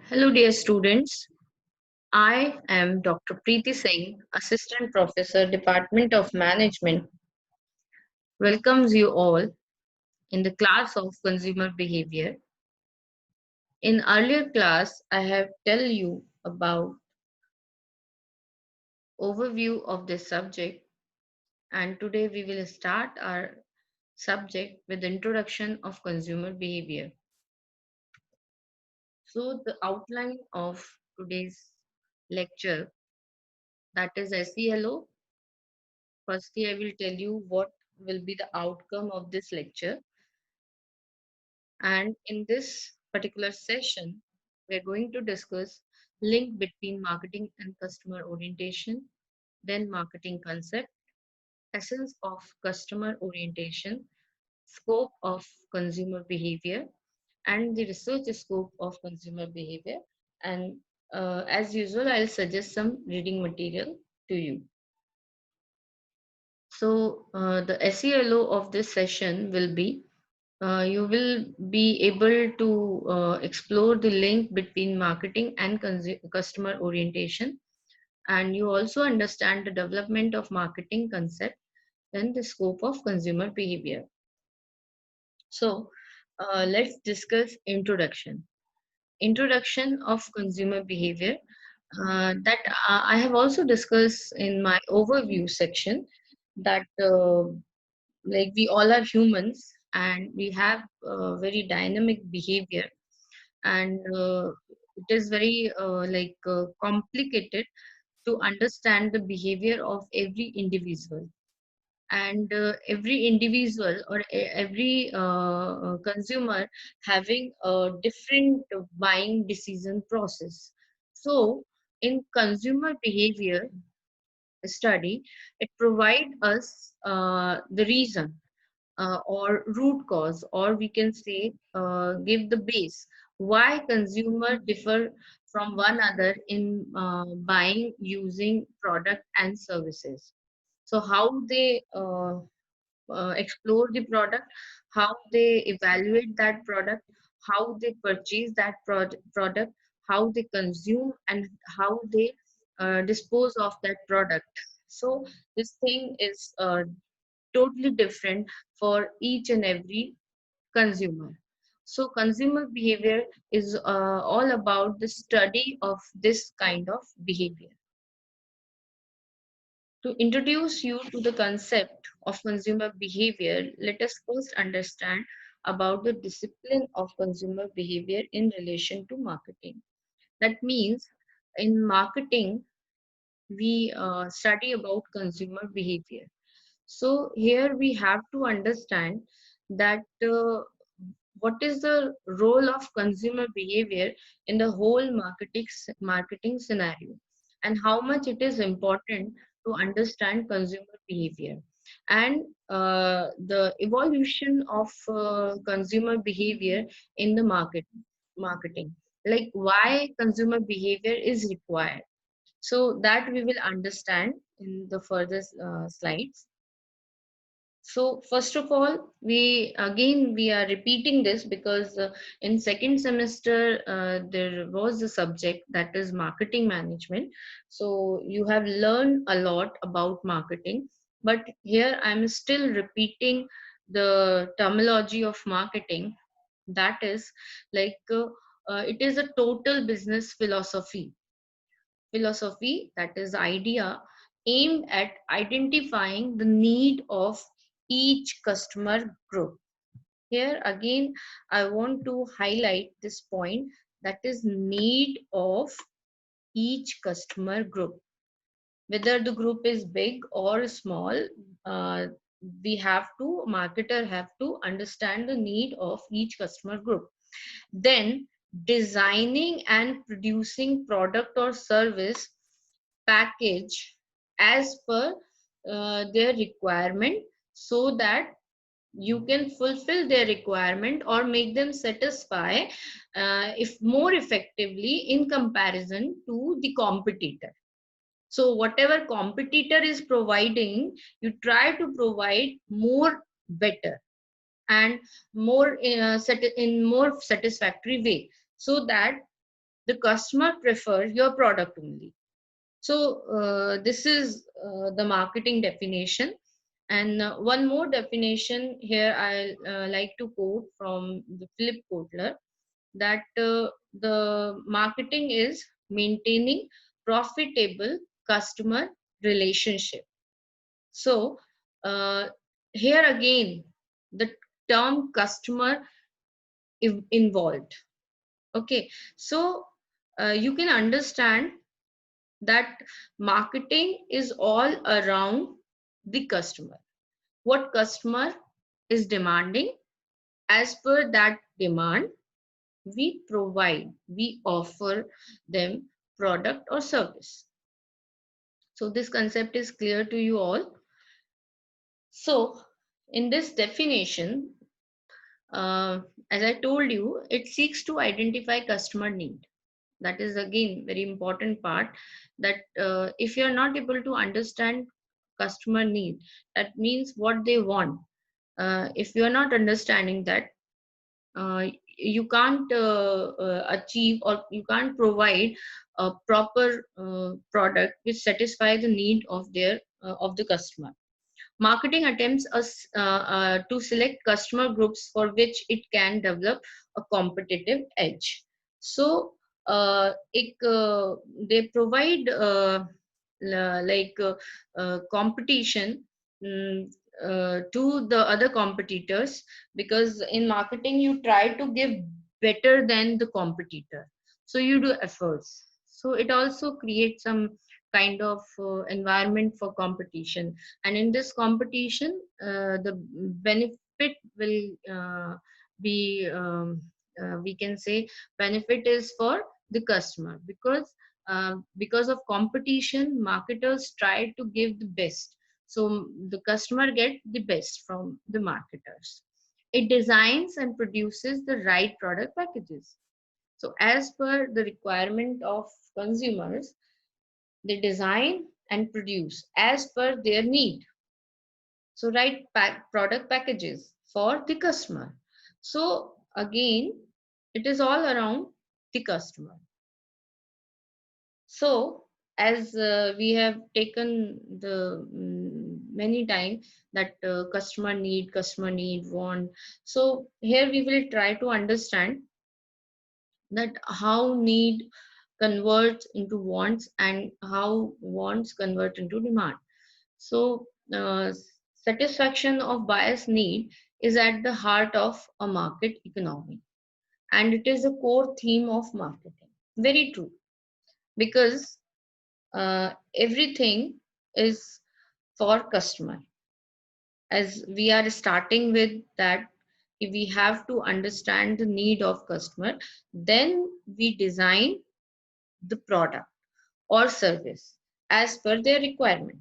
Hello, dear students. I am Dr. Preeti Singh, Assistant Professor, Department of Management, welcomes you all in the class of Consumer Behavior. In earlier class, I have tell you about overview of this subject, and today we will start our subject with introduction of consumer behavior. So the outline of today's lecture, that is SELO. Firstly, I will tell you what will be the outcome of this lecture. And in this particular session, we're going to discuss link between marketing and customer orientation, then marketing concept, essence of customer orientation, scope of consumer behavior, and the research scope of consumer behavior. And as usual, I'll suggest some reading material to you. So the SELO of this session will be you will be able to explore the link between marketing and customer orientation, and you also understand the development of marketing concept and the scope of consumer behavior. So let's discuss introduction of consumer behavior, that I have also discussed in my overview section, that like we all are humans and we have very dynamic behavior, and it is very complicated to understand the behavior of every individual, and every individual or every consumer having a different buying decision process. So in consumer behavior study, it provide us the reason, or root cause, or we can say give the base why consumer differ from one another in buying using product and services. So how they explore the product, how they evaluate that product, how they purchase that product, how they consume, and how they dispose of that product. So this thing is totally different for each and every consumer. So consumer behavior is all about the study of this kind of behavior. To introduce you to the concept of consumer behavior, let us first understand about the discipline of consumer behavior in relation to marketing. That means in marketing, we study about consumer behavior. So here we have to understand that what is the role of consumer behavior in the whole marketing scenario, and how much it is important to understand consumer behavior, and the evolution of consumer behavior in the marketing, like why consumer behavior is required. So that we will understand in the further slides. So first of all, we are repeating this because in second semester there was a subject that is marketing management. So you have learned a lot about marketing, but here I'm still repeating the terminology of marketing. That is it is a total business philosophy, that is idea aimed at identifying the need of each customer group. Here again, I want to highlight this point, that is need of each customer group. Whether the group is big or small, uh, we have to, marketer have to understand the need of each customer group. Then designing and producing product or service package as per their requirement, so that you can fulfill their requirement or make them satisfy if more effectively in comparison to the competitor. So whatever competitor is providing, you try to provide more better and more in more satisfactory way, so that the customer prefer your product only. So this is the marketing definition. And one more definition here I like to quote from the Philip Kotler, that the marketing is maintaining profitable customer relationship. So uh, here again, the term customer involved. Okay, so you can understand that marketing is all around the customer. What customer is demanding, as per that demand, we provide, we offer them product or service. So this concept is clear to you all. So in this definition, uh, as I told you, it seeks to identify customer need. That is again very important part, that if you are not able to understand customer need, that means what they want. If you are not understanding that, you can't achieve, or you can't provide a proper product which satisfy the need of the customer. Marketing attempts to select customer groups for which it can develop a competitive edge. So, they provide competition, mm, to the other competitors, because in marketing you try to give better than the competitor. So you do efforts. So it also creates some kind of environment for competition, and in this competition the benefit will be we can say benefit is for the customer, because of competition marketers try to give the best, so the customer get the best from the marketers. It designs and produces the right product packages, so as per the requirement of consumers, they design and produce as per their need. So right product packages for the customer. So again, it is all around the customer. So as we have taken the many time that customer need, want. So here we will try to understand that how need converts into wants and how wants convert into demand. So, satisfaction of buyer's need is at the heart of a market economy, and it is a core theme of marketing. Very true, because everything is for customer. As we are starting with that, if we have to understand the need of customer, then we design the product or service as per their requirement.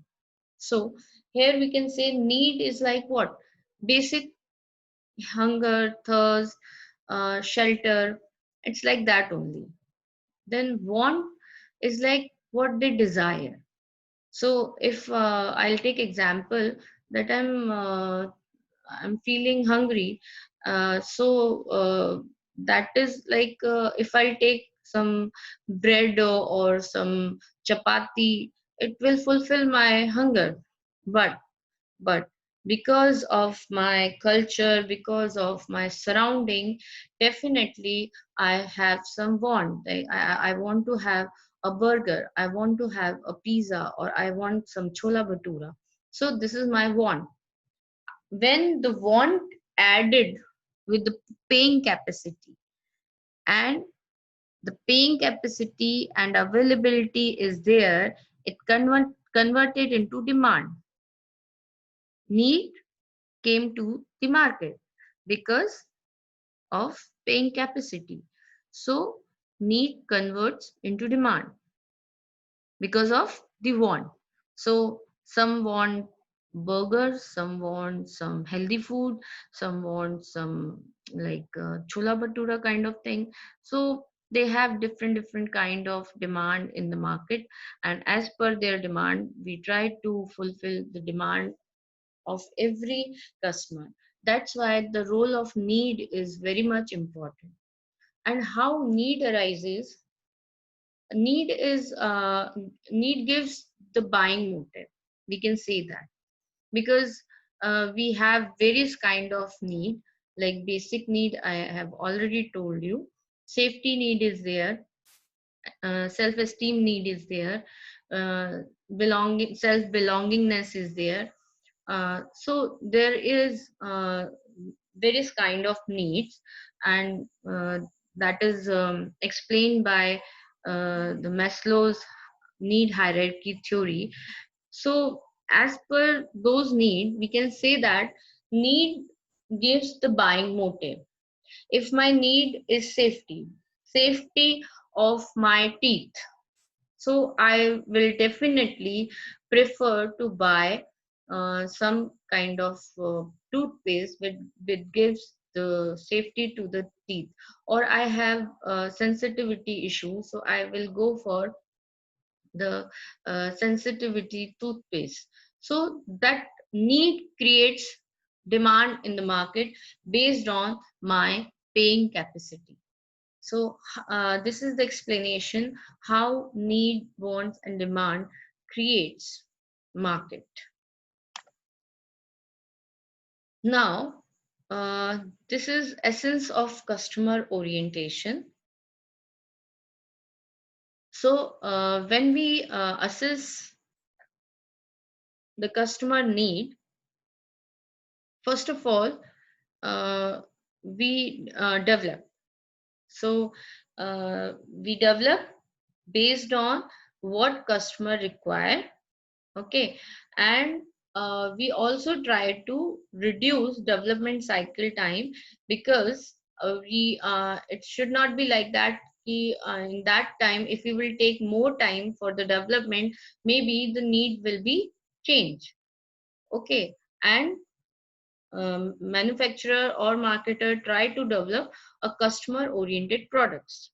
So here we can say need is like what? Basic hunger, thirst, shelter. It's like that only. Then want is like what they desire. So if I'll take example that I'm feeling hungry, that is like if I take some bread or some chapati, it will fulfill my hunger. But but because of my culture, because of my surrounding, definitely I have some want. I want to have a burger, I want to have a pizza, or I want some chola bhatura. So this is my want. When the want added with the paying capacity, and the paying capacity and availability is there, it converted into demand. Need came to the market because of paying capacity. So need converts into demand because of the want. So some want burgers, some want some healthy food, some want some like chola bhatura kind of thing. So they have different kind of demand in the market, and as per their demand we try to fulfill the demand of every customer. That's why the role of need is very much important. And how need arises? Need is need gives the buying motive. We can say that because we have various kind of need, like basic need I have already told you, safety need is there, self-esteem need is there, belonging self belongingness is there. So there is various kind of needs, and that is explained by the Maslow's need hierarchy theory. So as per those need, we can say that need gives the buying motive. If my need is safety, safety of my teeth, so I will definitely prefer to buy some kind of toothpaste which gives the safety to the teeth. Or I have sensitivity issue, so I will go for the sensitivity toothpaste. So that need creates demand in the market based on my paying capacity. So this is the explanation how need, wants, and demand creates market. Now, this is essence of customer orientation. So when we assess the customer need, first of all, we develop. So we develop based on what customer require. Okay, and we also try to reduce development cycle time, because we it should not be like that. In that time, if we will take more time for the development, maybe the need will be changed. Okay, and manufacturer or marketer try to develop a customer oriented products.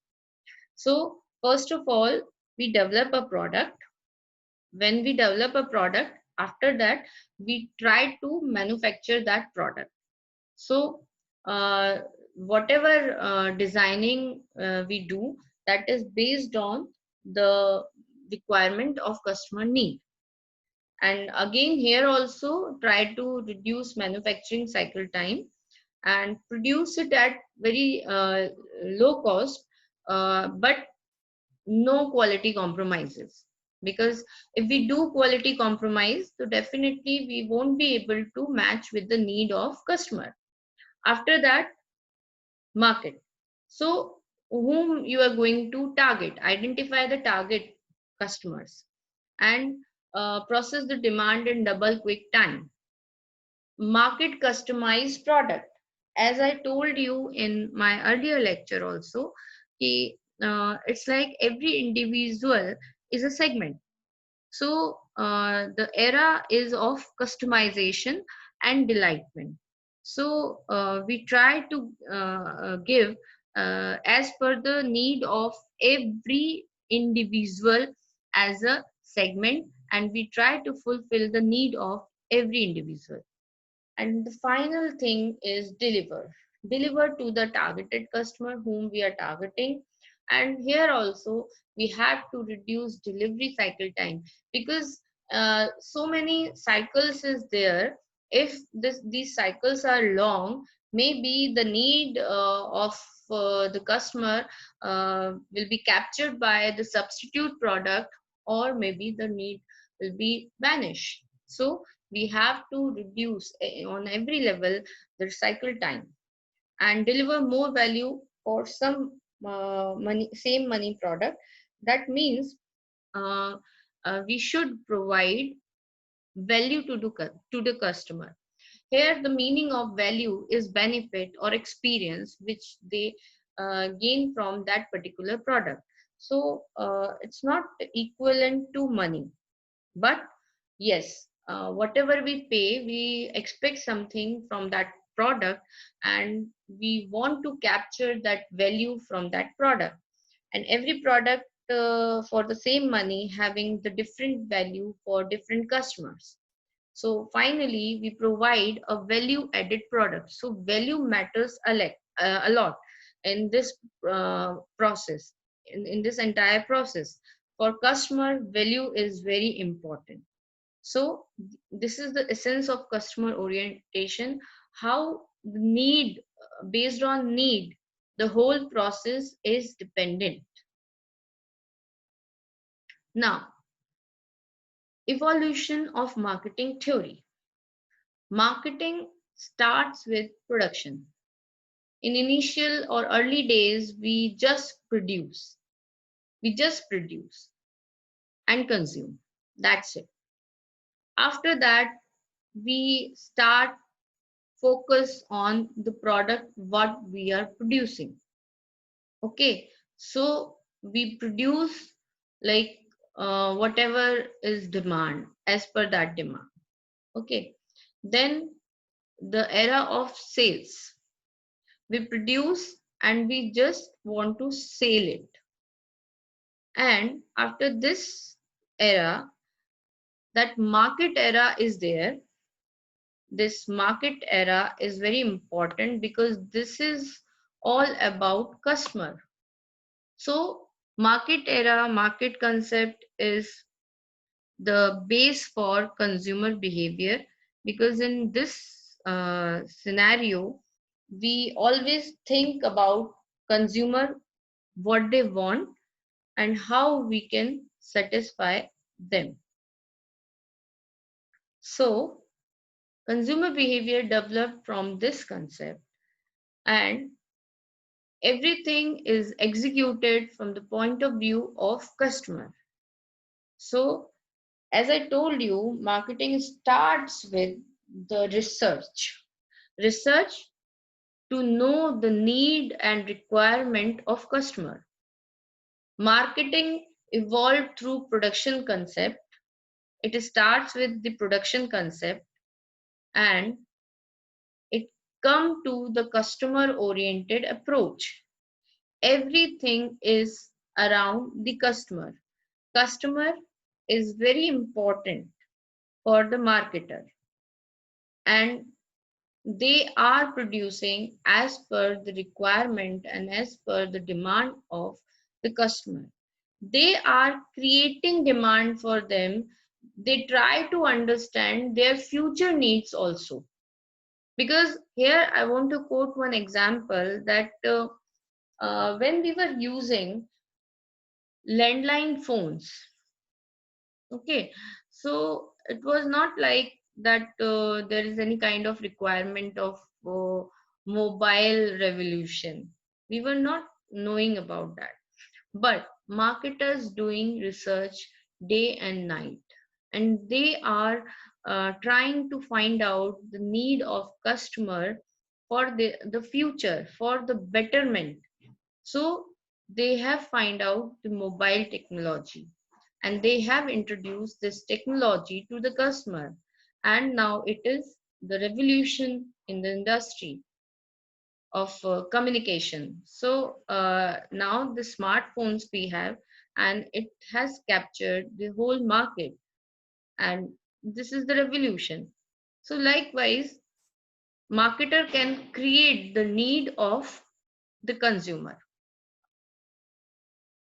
So first of all, we develop a product. When we develop a product, after that we try to manufacture that product. So whatever designing we do, that is based on the requirement of customer need. And again, here also try to reduce manufacturing cycle time and produce it at very low cost, but no quality compromises. Because if we do quality compromise, so definitely we won't be able to match with the need of customer. After that, market. So whom you are going to target, identify the target customers, and process the demand in double quick time. Market customized product. As I told you in my earlier lecture also, it's like every individual is a segment. So the era is of customization and delightment. So we try to give as per the need of every individual as a segment, and we try to fulfill the need of every individual. And the final thing is deliver to the targeted customer whom we are targeting. And here also we have to reduce delivery cycle time, because so many cycles is there. If these cycles are long, maybe the need of the customer will be captured by the substitute product, or maybe the need will be vanished. So we have to reduce on every level the cycle time and deliver more value for some money, same money product. That means uh, we should provide value to to the customer. Here the meaning of value is benefit or experience which they gain from that particular product. So it's not equivalent to money, but yes, whatever we pay, we expect something from that product, and we want to capture that value from that product. And every product for the same money having the different value for different customers. So finally, we provide a value added product. So value matters a lot in this process. in this entire process. For customer, value is very important. So this is the essence of customer orientation, how the need, based on need, the whole process is dependent. Now, evolution of marketing theory. Marketing starts with production. In initial or early days, we just produce and consume. That's it. After that, we start focus on the product what we are producing. Okay, so we produce like whatever is demand as per that demand. Okay, then the era of sales, we produce and we just want to sell it. And after this era, that market era is there. This market era is very important because this is all about customer. So market era, market concept is the base for consumer behavior, because in this scenario we always think about consumer, what they want and how we can satisfy them. So consumer behavior developed from this concept, and everything is executed from the point of view of customer. So as I told you, marketing starts with the research to know the need and requirement of customer. Marketing evolved through production concept. It starts with the production concept, and it come to the customer oriented approach. Everything is around the customer. Customer is very important for the marketer, and they are producing as per the requirement and as per the demand of the customer. They are creating demand for them. They try to understand their future needs also. Because here I want to quote one example that when we were using landline phones, okay, so it was not like that there is any kind of requirement of mobile revolution. We were not knowing about that. But marketers doing research day and night, and they are trying to find out the need of customer for the future, for the betterment. So they have find out the mobile technology, and they have introduced this technology to the customer, and now it is the revolution in the industry of communication. So now the smartphones we have, and it has captured the whole market, and this is the revolution. So likewise, marketer can create the need of the consumer.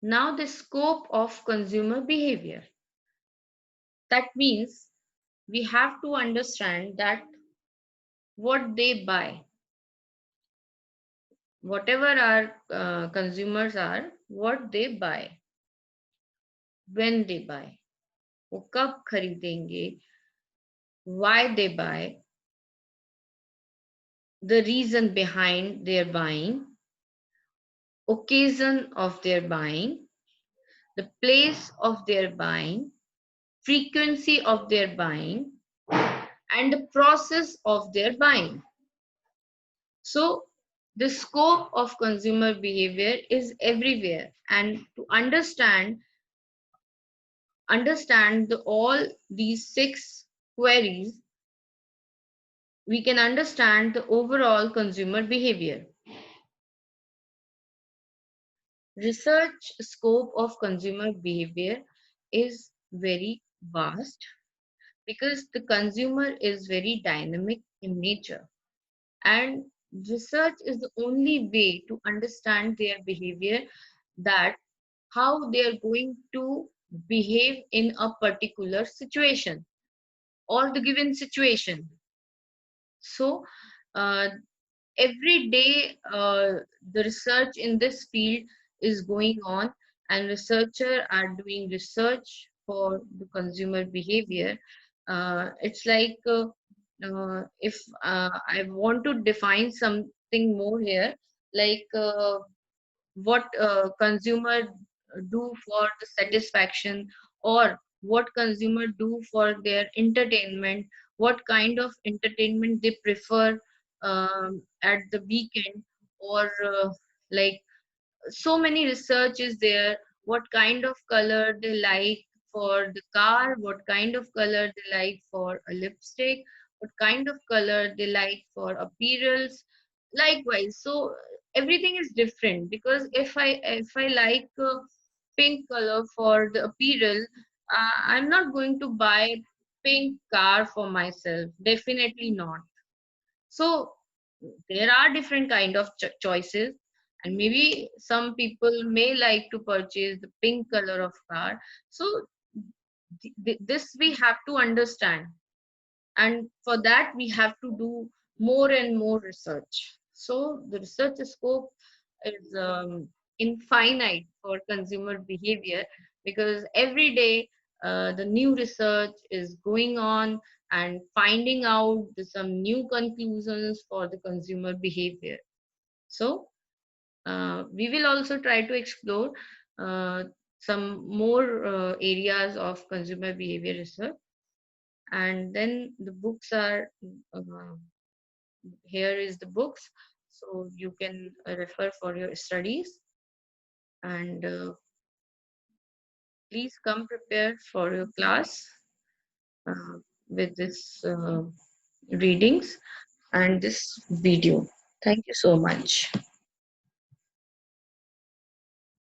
Now the scope of consumer behavior. That means we have to understand that what they buy, whatever our consumers are, what they buy, when they buy, वो कब खरीदेंगे, why they buy, the reason behind their buying, occasion of their buying, the place of their buying, frequency of their buying, and the process of their buying. So the scope of consumer behavior is everywhere, and to understand all these six queries, we can understand the overall consumer behavior. Research scope of consumer behavior is very vast because the consumer is very dynamic in nature, and research is the only way to understand their behavior, that how they are going to behave in a particular situation or the given situation. So uh, every day the research in this field is going on, and researchers are doing research for the consumer behavior. It's like if I want to define something more here, like what consumer do for the satisfaction, or what consumer do for their entertainment, what kind of entertainment they prefer at the weekend, or like so many research is there, what kind of color they like for the car, what kind of color they like for a lipstick, what kind of color they like for apparels, likewise. So everything is different, because if I like pink color for the apparel, I'm not going to buy pink car for myself, definitely not. So there are different kind of choices, and maybe some people may like to purchase the pink color of car. So this we have to understand, and for that we have to do more and more research. So the research scope is infinite for consumer behavior, because every day the new research is going on and finding out some new conclusions for the consumer behavior. So we will also try to explore uh, some more areas of consumer behavior research. And then the books are uh, here is the books, so you can refer for your studies. And please come prepared for your class uh, with this readings and this video. Thank you so much.